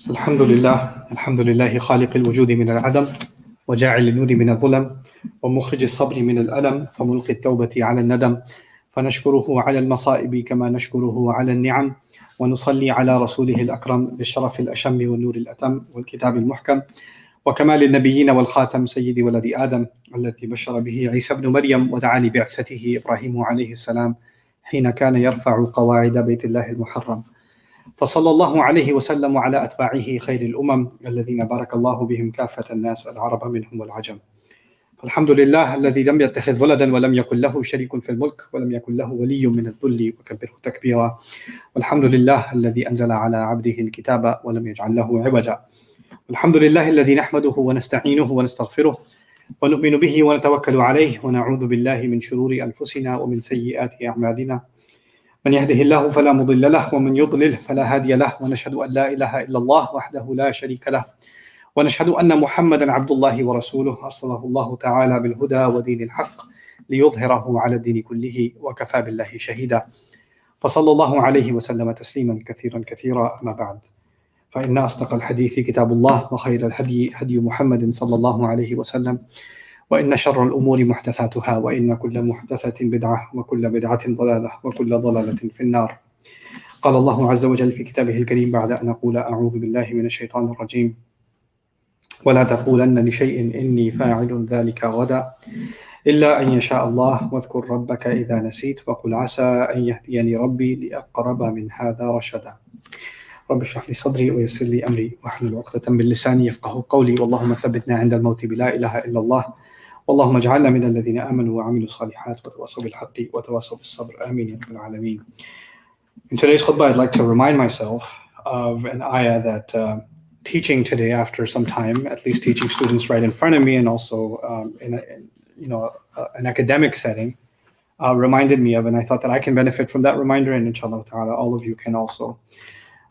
الحمد لله خالق الوجود من العدم وجاعل النور من الظلم ومخرج الصبر من الألم فملقي التوبة على الندم فنشكره على المصائب كما نشكره على النعم ونصلي على رسوله الأكرم بالشرف الأشم والنور الأتم والكتاب المحكم وكمال النبيين والخاتم سيد ولد آدم الذي بشر به عيسى بن مريم ودعا لبعثته إبراهيم عليه السلام حين كان يرفع قواعد بيت الله المحرم فصلى الله عليه وسلم على أتباعه خير الأمم الذين بارك الله بهم كافة الناس العرب منهم والعجم. فالحمد لله الذي لم يتخذ ولدا ولم يكن له شريك في الملك ولم يكن له ولي من الذل وكبره تكبيرا. والحمد لله الذي أنزل على عبده الكتاب ولم يجعل له عوجا. والحمد لله الذي نحمده ونستعينه ونستغفره ونؤمن به ونتوكل عليه ونعوذ بالله من شرور أنفسنا ومن سيئات أعمالنا. من يهده الله فلا مضل له ومن يضلل فلا هادي له ونشهد أن لا إله إلا الله وحده لا شريك له ونشهد أن محمدا عبد الله ورسوله أرسله الله تعالى بالهدى ودين الحق ليظهره على الدين كله وكفى بالله شهيدا. فصلى الله عليه وسلم تسليما كثيرا كثيرا. أما بعد، فإن أصدق الحديث كتاب الله وخير الهدي هدي محمد صلى الله عليه وسلم وإن شر الأمور محدثاتها وإن كل محدثة بدعة وكل بدعة ضلالة وكل ضلالة في النار. قال الله عز وجل في كتابه الكريم بعد أن أقول أعوذ بالله من الشيطان الرجيم: ولا تقولن لشيء إني فاعل ذلك غدا إلا أن يشاء الله واذكر ربك إذا نسيت وقل عسى أن يهديني ربي لأقرب من هذا رشدا. رب اشرح لي صدري ويسر لي أمري واحلل عقدة من لساني يفقهوا قولي. واللهم ثبتنا عند الموت بلا إله إلا الله. اللهم اجعلنا من الذين آمنوا وعملوا الصالحات وتواصوا بالحق وتواصوا بالصبر. آمين يا رب العالمين. In today's khutbah, I'd like to remind myself of an ayah that teaching today after some time, at least teaching students right in front of me and also in an academic setting, reminded me of, and I thought that I can benefit from that reminder, and inshallah ta'ala all of you can also.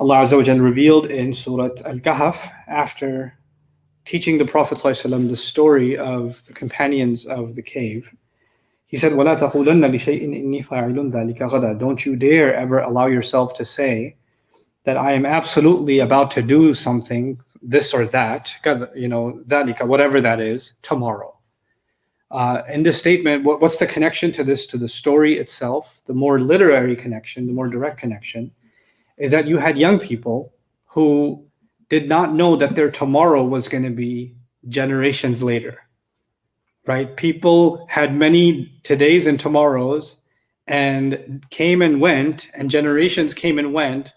Allah Azza wa Jal revealed in Surah Al-Kahf, after teaching the Prophet ﷺ the story of the companions of the cave, he said, وَلَا تَقُولَنَّ لِشَيْءٍ إِنِّي فَاعِلٌ ذَلِكَ غَدًا. Don't you dare ever allow yourself to say that I am absolutely about to do something, this or that, ذَلِكَ, whatever that is, tomorrow. In this statement, what's the connection to this, to the story itself? The more literary connection, the more direct connection, is that you had young people who did not know that their tomorrow was going to be generations later, right? People had many todays and tomorrows and came and went, and generations came and went,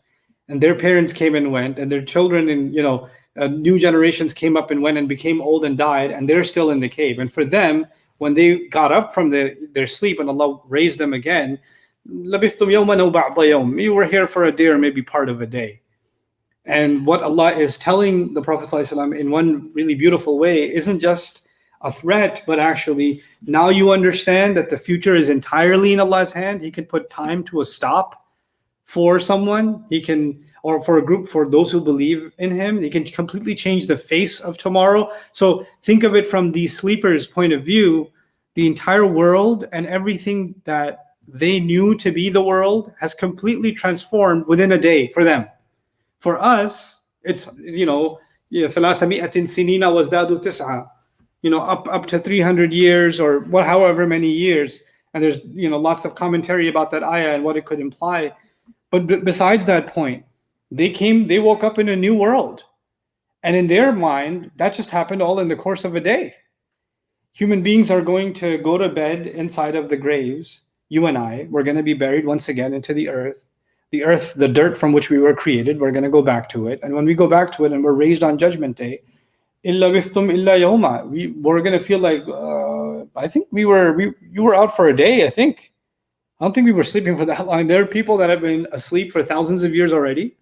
and their parents came and went, and their children and, new generations came up and went and became old and died, and they're still in the cave. And for them, when they got up from their sleep and Allah raised them again, لَبِثْتُمْ يَوْمًا أَوْ بَعْضَ يَوْمٍ, you were here for a day or maybe part of a day. And what Allah is telling the Prophet ﷺ in one really beautiful way isn't just a threat, but actually now you understand that the future is entirely in Allah's hand. He can put time to a stop for someone. He can, or for a group, for those who believe in Him, He can completely change the face of tomorrow. So think of it from the sleepers' point of view. The entire world and everything that they knew to be the world has completely transformed within a day for them. For us, it's, ثَلَاثَمِئَةٍ سِنِينَ وَازْدَادُوا تِسْعًا, up to 300 years or however many years. And there's, lots of commentary about that ayah and what it could imply. But besides that point, they woke up in a new world. And in their mind, that just happened all in the course of a day. Human beings are going to go to bed inside of the graves. You and I, we're going to be buried once again into the earth. The earth, the dirt from which we were created, we're going to go back to it. And when we go back to it and we're raised on Judgment Day, إِلَّا بِثْتُمْ إِلَّا يَوْمًا, we're going to feel like, I think you were out for a day, I think. I don't think we were sleeping for that long. There are people that have been asleep for thousands of years already.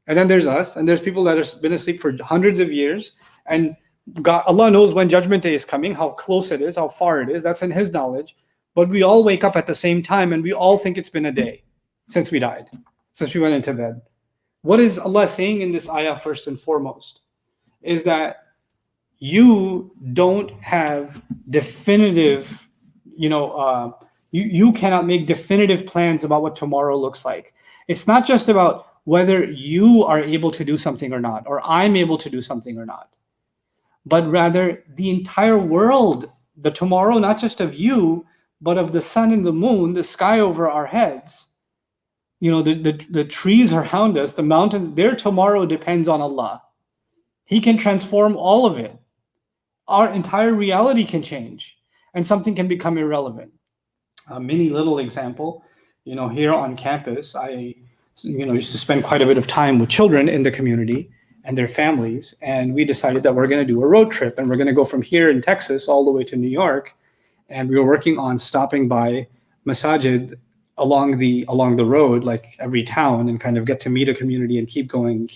And then there's us. And there's people that have been asleep for hundreds of years. And God, Allah knows when Judgment Day is coming, how close it is, how far it is. That's in His knowledge. But we all wake up at the same time and we all think it's been a day since we died, since we went into bed. What is Allah saying in this ayah first and foremost is that you don't have definitive, you cannot make definitive plans about what tomorrow looks like. It's not just about whether you are able to do something or not, or I'm able to do something or not, but rather the entire world, the tomorrow, not just of you, but of the sun and the moon, the sky over our heads, the trees around us, the mountains, their tomorrow depends on Allah. He can transform all of it. Our entire reality can change, and something can become irrelevant. A mini little example, here on campus, I used to spend quite a bit of time with children in the community and their families, and we decided that we're going to do a road trip, and we're going to go from here in Texas all the way to New York, and we were working on stopping by masajid along the road, like every town, and kind of get to meet a community and keep going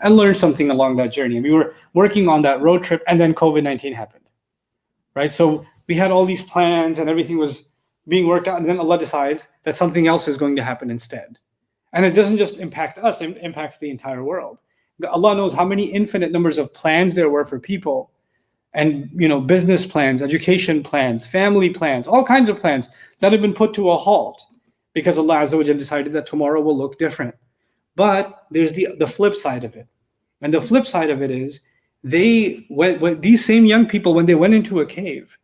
and learn something along that journey. And we were working on that road trip, and then COVID-19 happened, right? So we had all these plans and everything was being worked out, and then Allah decides that something else is going to happen instead. And it doesn't just impact us, it impacts the entire world. Allah knows how many infinite numbers of plans there were for people, and business plans, education plans, family plans, all kinds of plans that have been put to a halt because Allah Azza wa Jalla decided that tomorrow will look different. But there's the flip side of it. And the flip side of it is these same young people, when they went into a cave,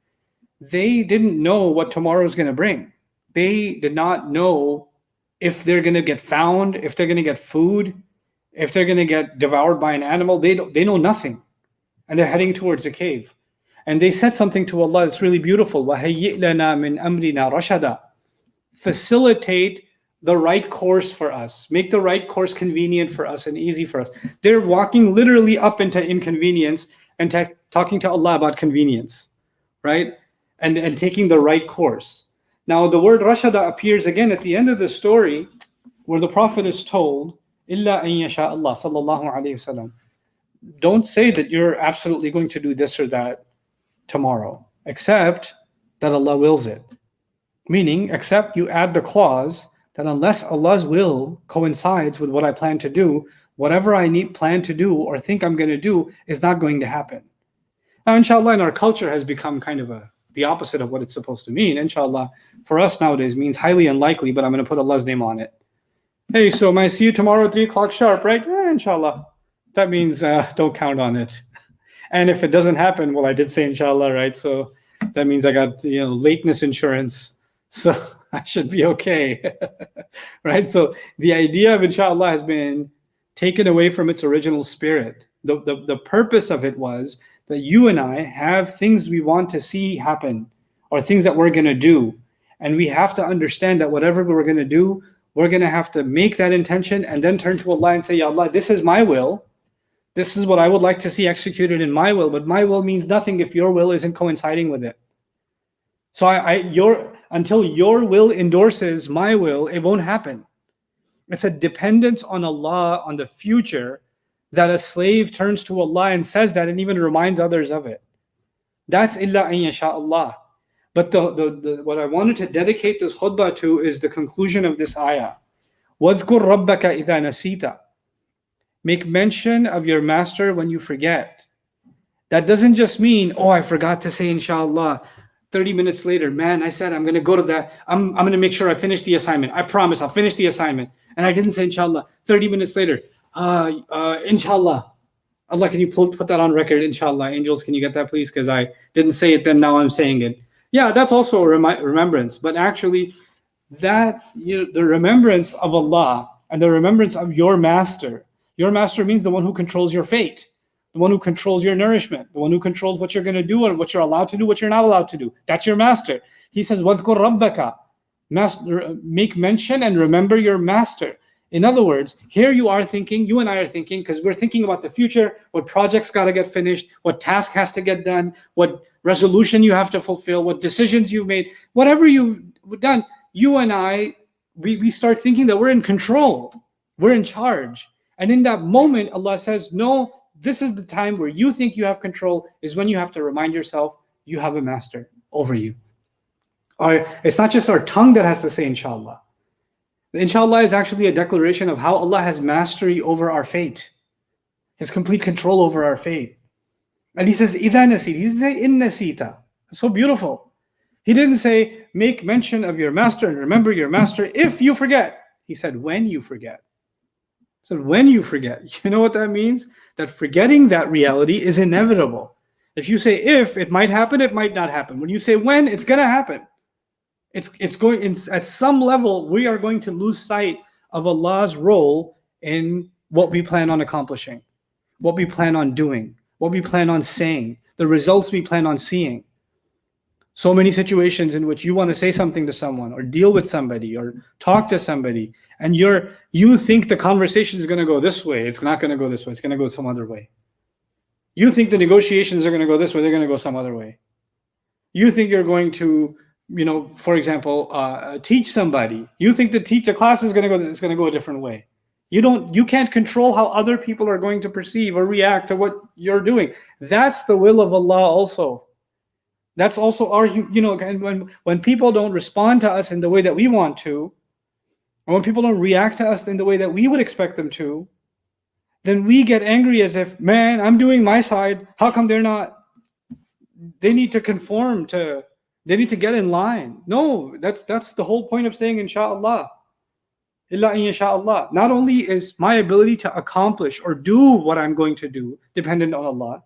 they didn't know what tomorrow is going to bring. They did not know if they're going to get found, if they're going to get food, if they're going to get devoured by an animal. They know nothing. And they're heading towards a cave. And they said something to Allah that's really beautiful. وَهَيِّئْ لَنَا مِنْ أَمْرِنَا رَشَدًا. Facilitate the right course for us. Make the right course convenient for us and easy for us. They're walking literally up into inconvenience and talking to Allah about convenience, right? And taking the right course. Now the word rashada appears again at the end of the story where the Prophet is told, إِلَّا أَن يَشَاءَ اللَّهُ sallallahu alayhi wasallam. Don't say that you're absolutely going to do this or that tomorrow, except that Allah wills it. Meaning, except you add the clause that unless Allah's will coincides with what I plan to do, whatever I plan to do or think I'm going to do is not going to happen. Now, inshallah, in our culture has become kind of the opposite of what it's supposed to mean. Inshallah, for us nowadays means highly unlikely, but I'm going to put Allah's name on it. Hey, so may I see you tomorrow at 3 o'clock sharp, right? Inshallah. That means don't count on it. And if it doesn't happen, well, I did say inshallah, right? So that means I got lateness insurance, so I should be okay, right? So the idea of inshallah has been taken away from its original spirit. The purpose of it was that you and I have things we want to see happen, or things that we're going to do, and we have to understand that whatever we're going to do, we're going to have to make that intention and then turn to Allah and say, Ya Allah, this is my will. This is what I would like to see executed in my will, but my will means nothing if your will isn't coinciding with it. So until your will endorses my will, it won't happen. It's a dependence on Allah, on the future, that a slave turns to Allah and says that and even reminds others of it. That's illa an yasha Allah. But what I wanted to dedicate this khutbah to is the conclusion of this ayah. وَاذْكُرْ رَبَّكَ إِذَا نَسِيتَ. Make mention of your master when you forget. That doesn't just mean, I forgot to say inshallah. 30 minutes later, man, I said I'm going to go to that. I'm going to make sure I finish the assignment. I promise I'll finish the assignment. And I didn't say inshallah. 30 minutes later, inshallah. Allah, can you put that on record? Inshallah. Angels, can you get that please? Because I didn't say it then, now I'm saying it. Yeah, that's also a remembrance. But actually, that the remembrance of Allah and the remembrance of your master. Your master means the one who controls your fate, the one who controls your nourishment, the one who controls what you're going to do and what you're allowed to do, what you're not allowed to do. That's your master. He says, وَاذْكُرْ رَبَّكَ. Make mention and remember your master. In other words, here you are thinking, you and I are thinking, because we're thinking about the future, what projects got to get finished, what task has to get done, what resolution you have to fulfill, what decisions you've made, whatever you've done, you and I, we start thinking that we're in control, we're in charge. And in that moment, Allah says, no, this is the time where you think you have control, is when you have to remind yourself you have a master over you. It's not just our tongue that has to say inshallah. Inshallah is actually a declaration of how Allah has mastery over our fate, His complete control over our fate. And He says, إِذَا نَسِيتَ. He didn't say, إِن نَسِيتَ. It's so beautiful. He didn't say, make mention of your master and remember your master if you forget. He said, when you forget. So when you forget, you know what that means? That forgetting that reality is inevitable. If you say if, it might happen, it might not happen. When you say when, it's going to happen. It's going at some level, we are going to lose sight of Allah's role in what we plan on accomplishing, what we plan on doing, what we plan on saying, the results we plan on seeing. So many situations in which you want to say something to someone or deal with somebody or talk to somebody, and you think the conversation is going to go this way. It's not going to go this way. It's going to go some other way. You think the negotiations are going to go this way. They're going to go some other way. You think you're going to, for example, teach somebody. You think the class is going to go. It's going to go a different way. You can't control how other people are going to perceive or react to what you're doing. That's the will of Allah also. That's also our, when people don't respond to us in the way that we want to, or when people don't react to us in the way that we would expect them to, then we get angry as if, man, I'm doing my side. How come they're not? They need to they need to get in line. No, that's the whole point of saying inshallah. Illa inshallah. Not only is my ability to accomplish or do what I'm going to do dependent on Allah,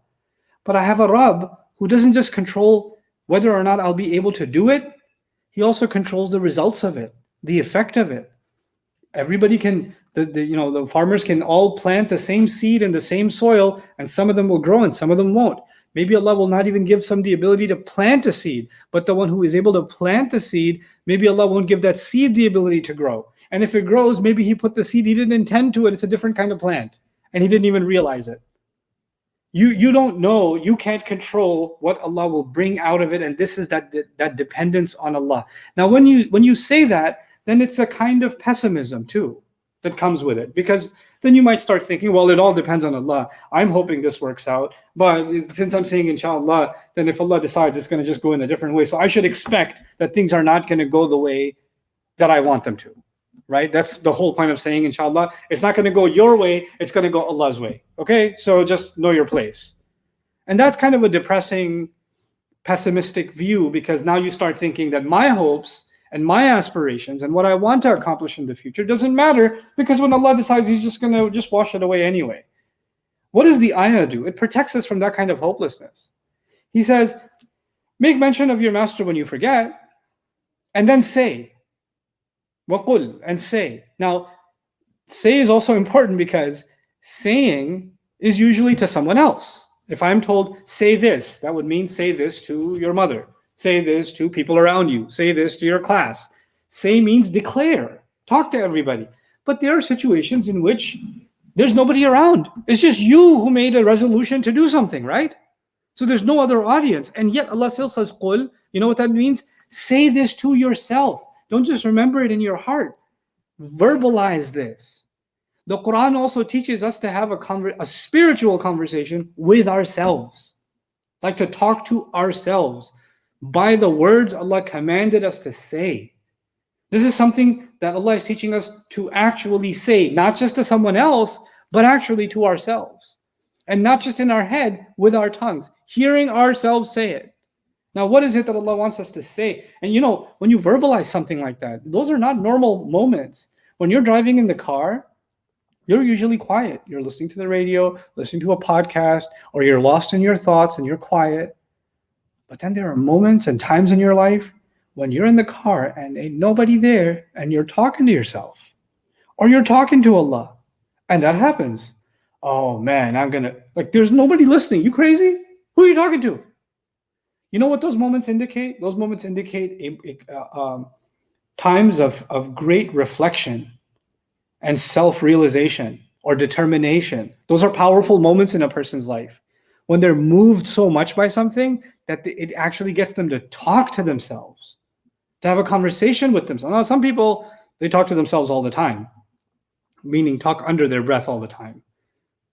but I have a Rabb who doesn't just control whether or not I'll be able to do it. He also controls the results of it, the effect of it. Everybody can, the farmers can all plant the same seed in the same soil, and some of them will grow and some of them won't. Maybe Allah will not even give some the ability to plant a seed, but the one who is able to plant the seed, maybe Allah won't give that seed the ability to grow. And if it grows, maybe he put the seed, he didn't intend to it. It's a different kind of plant, and he didn't even realize it. You don't know, you can't control what Allah will bring out of it, and this is that dependence on Allah. Now, when you say that, then it's a kind of pessimism too that comes with it, because then you might start thinking, well, it all depends on Allah. I'm hoping this works out, but since I'm saying inshallah, then if Allah decides it's going to just go in a different way, so I should expect that things are not going to go the way that I want them to. Right? That's the whole point of saying inshallah. It's not going to go your way, it's going to go Allah's way. Okay? So just know your place. And that's kind of a depressing, pessimistic view, because now you start thinking that my hopes and my aspirations and what I want to accomplish in the future doesn't matter, because when Allah decides, he's just going to wash it away anyway. What does the ayah do? It protects us from that kind of hopelessness. He says, make mention of your master when you forget, and then say, وَقُلْ, and say. Now, say is also important, because saying is usually to someone else. If I'm told, say this, that would mean say this to your mother. Say this to people around you. Say this to your class. Say means declare. Talk to everybody. But there are situations in which there's nobody around. It's just you who made a resolution to do something, right? So there's no other audience. And yet Allah still says, قُلْ. You know what that means? Say this to yourself. Don't just remember it in your heart. Verbalize this. The Quran also teaches us to have a spiritual conversation with ourselves, like to talk to ourselves by the words Allah commanded us to say. This is something that Allah is teaching us to actually say, not just to someone else, but actually to ourselves. And not just in our head, with our tongues, hearing ourselves say it. Now, what is it that Allah wants us to say? And when you verbalize something like that, those are not normal moments. When you're driving in the car, you're usually quiet. You're listening to the radio, listening to a podcast, or you're lost in your thoughts and you're quiet. But then there are moments and times in your life when you're in the car and ain't nobody there, and you're talking to yourself, or you're talking to Allah. And that happens. Oh man, there's nobody listening. You crazy? Who are you talking to? You know what those moments indicate? Those moments indicate times of great reflection and self-realization or determination. Those are powerful moments in a person's life, when they're moved so much by something that it actually gets them to talk to themselves, to have a conversation with themselves. Now, some people, they talk to themselves all the time, meaning talk under their breath all the time.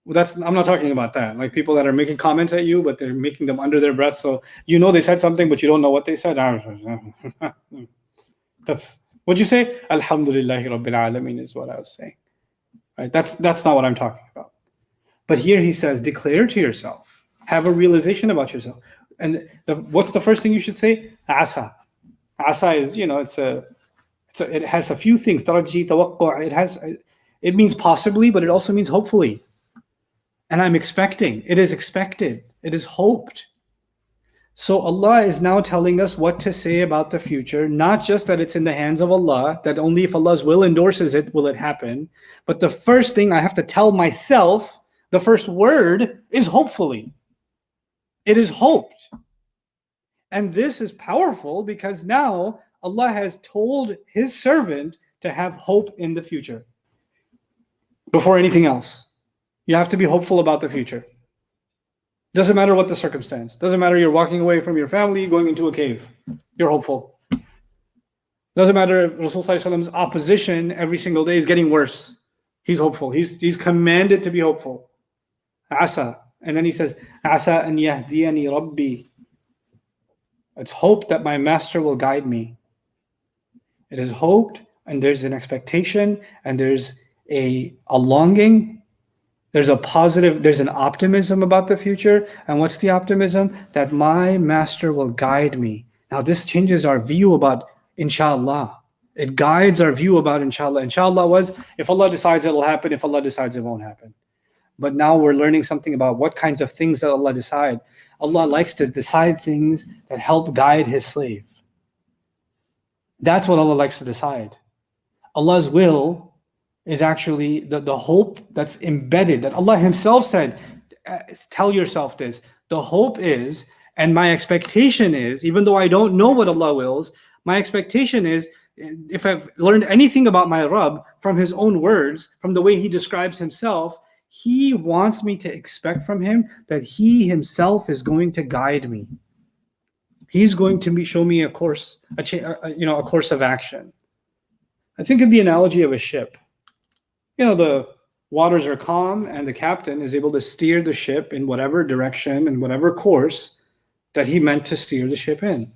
Well, I'm not talking about that. Like people that are making comments at you, but they're making them under their breath. So they said something, but you don't know what they said. That's what'd you say? Alhamdulillahi Rabbil Alameen is what I was saying. Right? That's not what I'm talking about. But here he says, declare to yourself, have a realization about yourself. And what's the first thing you should say? Asa. Asa is, it has a few things. Taraji, tawaqqa'. It means possibly, but it also means hopefully. And I'm expecting. It is expected. It is hoped. So Allah is now telling us what to say about the future, not just that it's in the hands of Allah, that only if Allah's will endorses it will it happen. But the first thing I have to tell myself, the first word is hopefully. It is hoped. And this is powerful because now Allah has told His servant to have hope in the future. Before anything else, you have to be hopeful about the future. Doesn't matter what the circumstance. Doesn't matter you're walking away from your family, going into a cave. You're hopeful. Doesn't matter if Rasulullah's opposition every single day is getting worse. He's hopeful. He's commanded to be hopeful. Asa. And then he says, Asa an yahdiyani rabbi. It's hope that my master will guide me. It is hoped, and there's an expectation, and there's a longing. There's a positive, there's an optimism about the future. And what's the optimism? That my master will guide me. Now this changes our view about inshallah. It guides our view about inshallah. Inshallah was, if Allah decides it will happen, if Allah decides it won't happen. But now we're learning something about what kinds of things that Allah decide. Allah likes to decide things that help guide His slave. That's what Allah likes to decide. Allah's will is actually the hope that's embedded, that Allah Himself said, tell yourself this. The hope is, and my expectation is, even though I don't know what Allah wills, my expectation is, if I've learned anything about my Rabb from His own words, from the way He describes Himself, He wants me to expect from Him that He Himself is going to guide me. He's going to show me a course, a course of action. I think of the analogy of a ship. The waters are calm and the captain is able to steer the ship in whatever direction and whatever course that he meant to steer the ship in.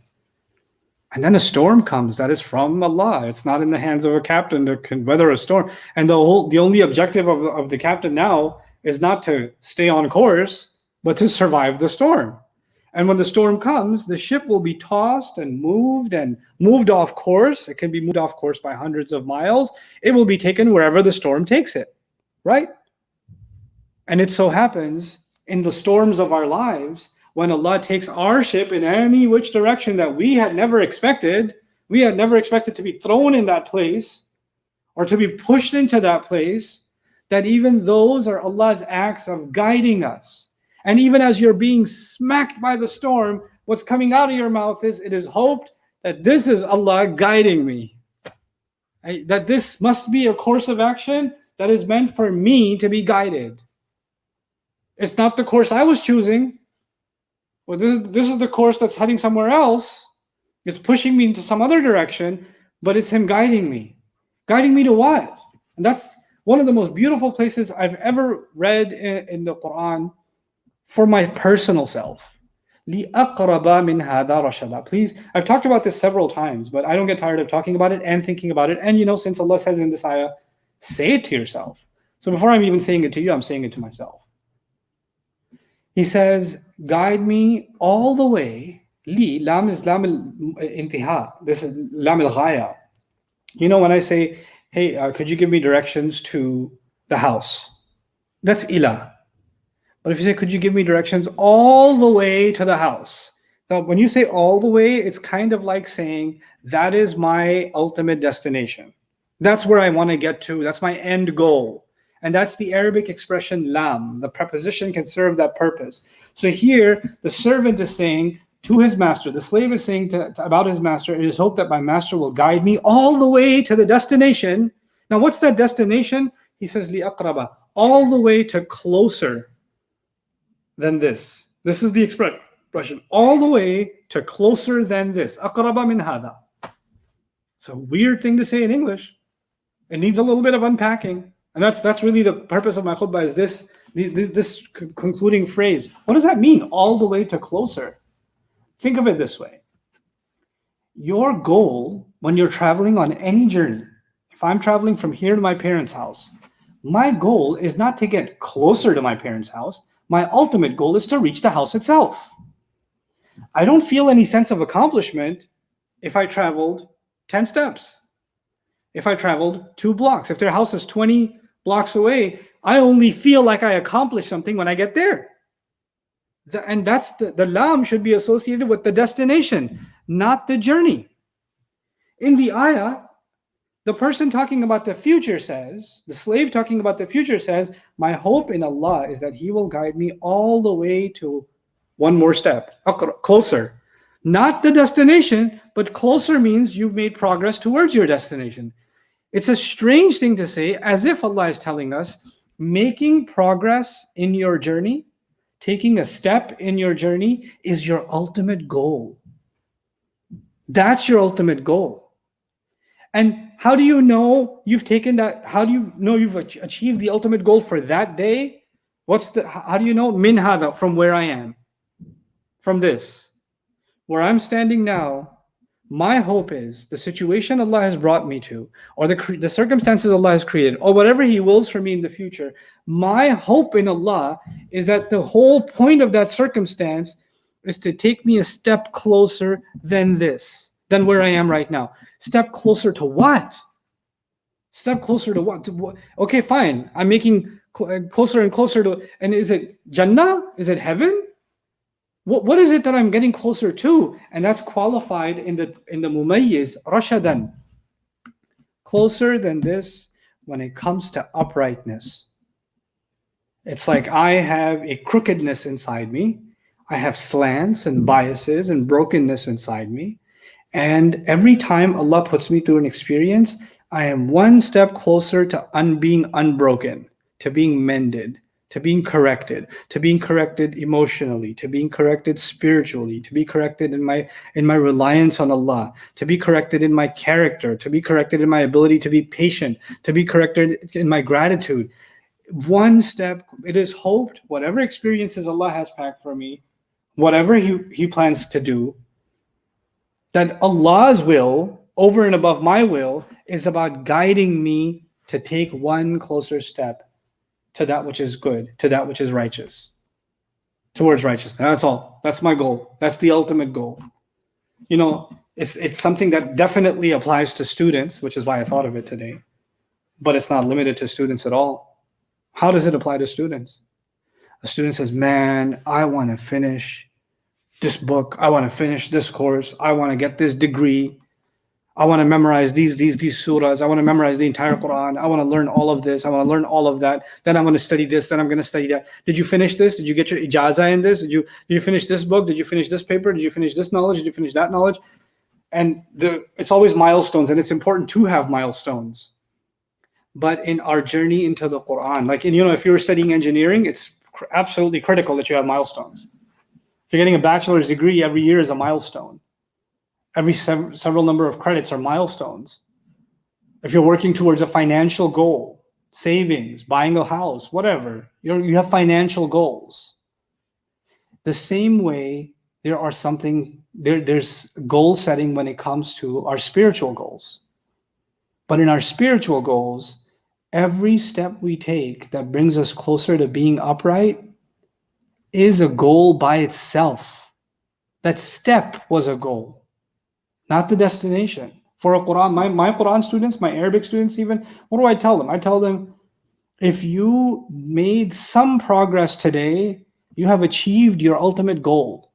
And then a storm comes that is from Allah. It's not in the hands of a captain to weather a storm. And the only objective of the captain now is not to stay on course, but to survive the storm. And when the storm comes, the ship will be tossed and moved off course. It can be moved off course by hundreds of miles. It will be taken wherever the storm takes it, right? And it so happens in the storms of our lives, when Allah takes our ship in any which direction that we had never expected to be thrown in that place or to be pushed into that place, that even those are Allah's acts of guiding us. And even as you're being smacked by the storm, what's coming out of your mouth is, it is hoped that this is Allah guiding me. That this must be a course of action that is meant for me to be guided. It's not the course I was choosing. Well, this is the course that's heading somewhere else. It's pushing me into some other direction, but it's Him guiding me. Guiding me to what? And that's one of the most beautiful places I've ever read in the Quran. For my personal self. لِأَقْرَبَ مِنْ هَذَا رَشَدًا. Please, I've talked about this several times, but I don't get tired of talking about it and thinking about it. And since Allah says in this ayah, say it to yourself. So before I'm even saying it to you, I'm saying it to myself. He says, guide me all the way. Li, lam is lam al-intiha. This is lam al-ghaya. When I say, hey, could you give me directions to the house? That's ila. But if you say, could you give me directions all the way to the house? Now, when you say all the way, it's kind of like saying, that is my ultimate destination. That's where I want to get to. That's my end goal. And that's the Arabic expression lam. The preposition can serve that purpose. So here, the servant is saying to his master, the slave is saying about his master, it is hoped that my master will guide me all the way to the destination. Now, what's that destination? He says, li aqraba, all the way to closer than this. This is the expression, all the way to closer than this. Aqraba min hada. It's a weird thing to say in English. It needs a little bit of unpacking. And that's really the purpose of my khutbah, is this concluding phrase. What does that mean? All the way to closer. Think of it this way. Your goal when you're traveling on any journey, if I'm traveling from here to my parents' house, my goal is not to get closer to my parents' house. My ultimate goal is to reach the house itself. I don't feel any sense of accomplishment if I traveled 10 steps, if I traveled 2 blocks, if their house is 20 blocks away, I only feel like I accomplished something when I get there. And that's the lam should be associated with the destination, not the journey. In the ayah, the person talking about the future says, the slave talking about the future says, my hope in Allah is that He will guide me all the way to one more step, closer. Not the destination, but closer means you've made progress towards your destination. It's a strange thing to say, as if Allah is telling us, making progress in your journey, taking a step in your journey is your ultimate goal. That's your ultimate goal. And how do you know you've taken that? How do you know you've achieved the ultimate goal for that day? How do you know? Min hada, from where I am. From this. Where I'm standing now, my hope is the situation Allah has brought me to, or the circumstances Allah has created, or whatever He wills for me in the future, my hope in Allah is that the whole point of that circumstance is to take me a step closer than where I am right now. Step closer to what? Step closer to what? Okay, fine. I'm making closer and closer to, and is it Jannah? Is it heaven? What is it that I'm getting closer to? And that's qualified in the mumayyiz, rashadan. Closer than this when it comes to uprightness. It's like I have a crookedness inside me. I have slants and biases and brokenness inside me. And every time Allah puts me through an experience, I am one step closer to being unbroken, to being mended, to being corrected emotionally, to being corrected spiritually, to be corrected in my reliance on Allah, to be corrected in my character, to be corrected in my ability to be patient, to be corrected in my gratitude. One step, it is hoped, whatever experiences Allah has packed for me, whatever He plans to do, that Allah's will, over and above my will, is about guiding me to take one closer step to that which is good, to that which is righteous, towards righteousness. That's all. That's my goal. That's the ultimate goal. You know, it's something that definitely applies to students, which is why I thought of it today. But it's not limited to students at all. How does it apply to students? A student says, man, I want to finish this book. I want to finish this course. I want to get this degree. I want to memorize these surahs. I want to memorize the entire Quran. I want to learn all of this. I want to learn all of that. Then I'm going to study this. Then I'm going to study that. Did you finish this? Did you get your ijazah in this? Did you finish this book? Did you finish this paper? Did you finish this knowledge? Did you finish that knowledge? And it's always milestones, and it's important to have milestones. But in our journey into the Quran, like, if you were studying engineering, it's absolutely critical that you have milestones. If you're getting a bachelor's degree, every year is a milestone. Every several number of credits are milestones. If you're working towards a financial goal, savings, buying a house, whatever, you have financial goals. The same way there's goal setting when it comes to our spiritual goals. But in our spiritual goals, every step we take that brings us closer to being upright is a goal by itself. That step was a goal, not the destination. For a Quran, my Quran students, my Arabic students even, what do I tell them? I tell them, if you made some progress today, you have achieved your ultimate goal.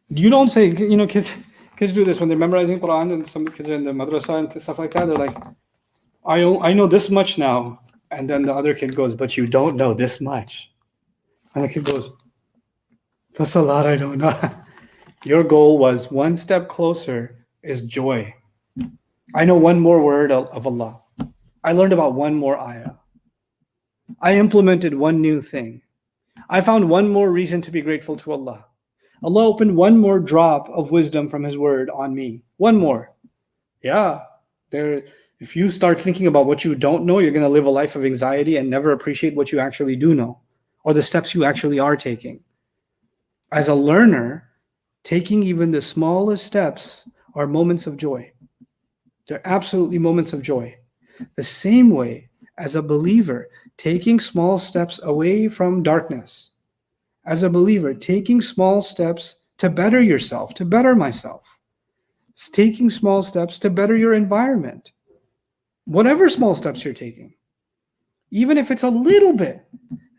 You don't say, kids do this when they're memorizing Quran, and some kids are in the madrasa and stuff like that. They're like, I know this much now. And then the other kid goes, but you don't know this much. And the kid goes, that's a lot I don't know. Your goal was one step closer is joy. I know one more word of Allah. I learned about one more ayah. I implemented one new thing. I found one more reason to be grateful to Allah. Allah opened one more drop of wisdom from His word on me. One more. Yeah. If you start thinking about what you don't know, you're going to live a life of anxiety and never appreciate what you actually do know, or the steps you actually are taking. As a learner, taking even the smallest steps are moments of joy. They're absolutely moments of joy. The same way as a believer, taking small steps away from darkness. As a believer, taking small steps to better yourself, to better myself. It's taking small steps to better your environment. Whatever small steps you're taking. even if it's a little bit,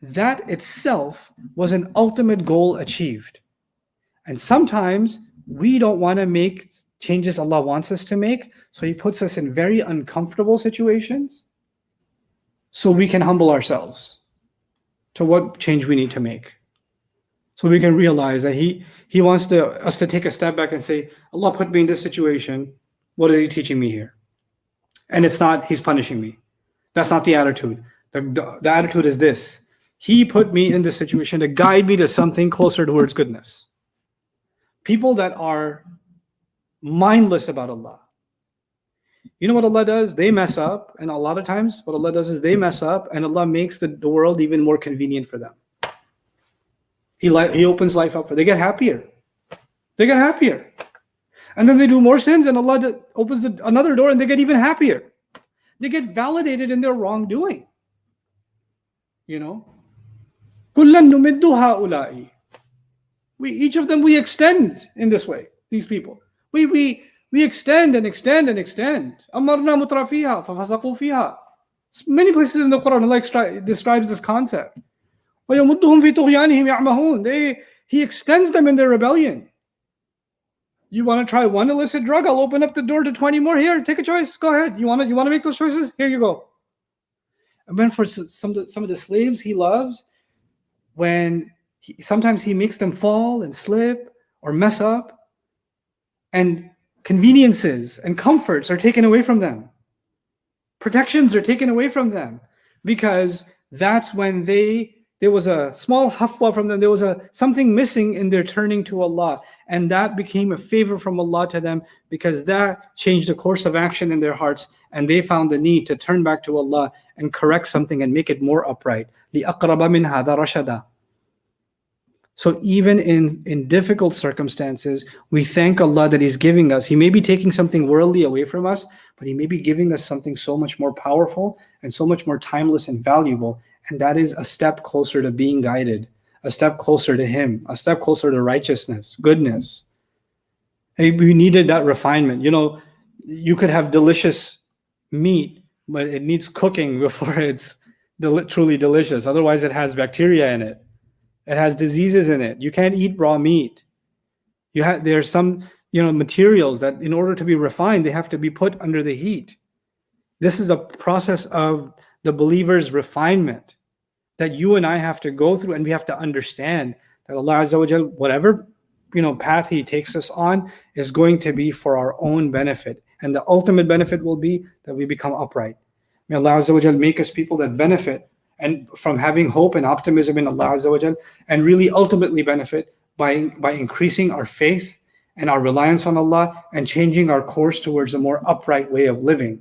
that itself was an ultimate goal achieved. And sometimes we don't want to make changes Allah wants us to make, so He puts us in very uncomfortable situations so we can humble ourselves to what change we need to make. So we can realize that He wants us to take a step back and say, Allah put me in this situation. What is He teaching me here? And it's not He's punishing me. That's not the attitude. The attitude is this: He put me in this situation to guide me to something closer towards goodness. People that are mindless about Allah, you know what Allah does? They mess up, and a lot of times what Allah does is they mess up, and Allah makes the world even more convenient for them. He opens life up for them. They get happier. They get happier. And then they do more sins, and Allah opens another door, and they get even happier. They get validated in their wrongdoing. You know? كُلًّا نُمِدُّ هَؤُلَاءِ. Each of them we extend in this way, these people. We extend and extend and extend. أَمَرْنَا مُتْرَفِيهَا فَفَسَقُوا فِيهَا. Many places in the Quran, Allah describes this concept. وَيَمُدُّهُمْ فِي طُغْيَانِهِمْ يَعْمَهُونَ. He extends them in their rebellion. You want to try one illicit drug? I'll open up the door to 20 more. Here, take a choice. Go ahead. You want to make those choices? Here you go. And then for some of the slaves He loves, when sometimes He makes them fall and slip or mess up, and conveniences and comforts are taken away from them. Protections are taken away from them, because that's when there was a small hafwa from them. There was something missing in their turning to Allah, and that became a favor from Allah to them, because that changed the course of action in their hearts, and they found the need to turn back to Allah and correct something and make it more upright. لِأَقْرَبَ مِنْ هَذَا رَشَدًا. So even in difficult circumstances, we thank Allah that He's giving us. He may be taking something worldly away from us, but He may be giving us something so much more powerful and so much more timeless and valuable. And that is a step closer to being guided, a step closer to Him, a step closer to righteousness, goodness. Hey, we needed that refinement. You know, you could have delicious meat, but it needs cooking before it's truly delicious. Otherwise, it has bacteria in it. It has diseases in it. You can't eat raw meat. There's some materials that, in order to be refined, they have to be put under the heat. This is a process of the believer's refinement that you and I have to go through, and we have to understand that Allah Azza wa Jal, whatever path He takes us on, is going to be for our own benefit, and the ultimate benefit will be that we become upright. May Allah Azza wa Jal make us people that benefit and from having hope and optimism in Allah Azza wa Jal, and really ultimately benefit by increasing our faith and our reliance on Allah, and changing our course towards a more upright way of living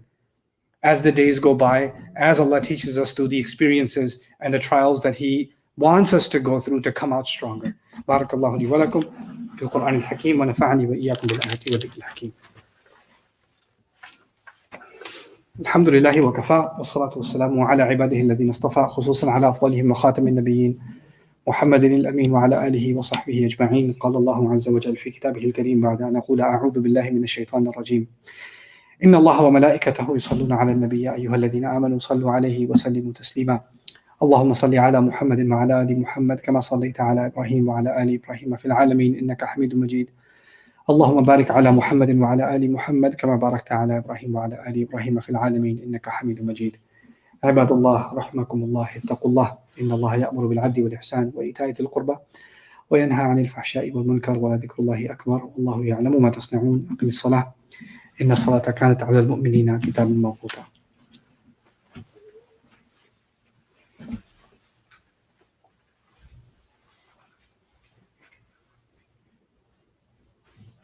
as the days go by, as Allah teaches us through the experiences and the trials that He wants us to go through to come out stronger. Barakallahu li wa lakum fil Qur'an al-Hakim wa nafa'ani wa iyyakum bil ayati wa dhikril hakim. الحمد لله وكفى والصلاة والسلام على عباده الذين اصطفى خصوصا على أفضلهم وخاتم النبيين محمد الأمين وعلى آله وصحبه أجمعين. قال الله عز وجل في كتابه الكريم بعد أن أقول أعوذ بالله من الشيطان الرجيم: إن الله وملائكته يصلون على النبي يا أيها الذين آمنوا صلوا عليه وسلموا تسليما. اللهم صل على محمد وعلى آل محمد كما صليت على إبراهيم وعلى آل إبراهيم في العالمين إنك حميد مجيد. اللهم بارك على محمد وعلى آل محمد كما باركت على إبراهيم وعلى آل إبراهيم في العالمين إنك حميد مجيد. عباد الله رحمكم الله، اتقوا الله، إن الله يأمر بالعدل والإحسان وإيتاء ذي القربى وينهى عن الفحشاء والمنكر ولذكر الله أكبر والله يعلم ما تصنعون. أقم الصلاة إن الصلاة كانت على المؤمنين كتابا موقوتا.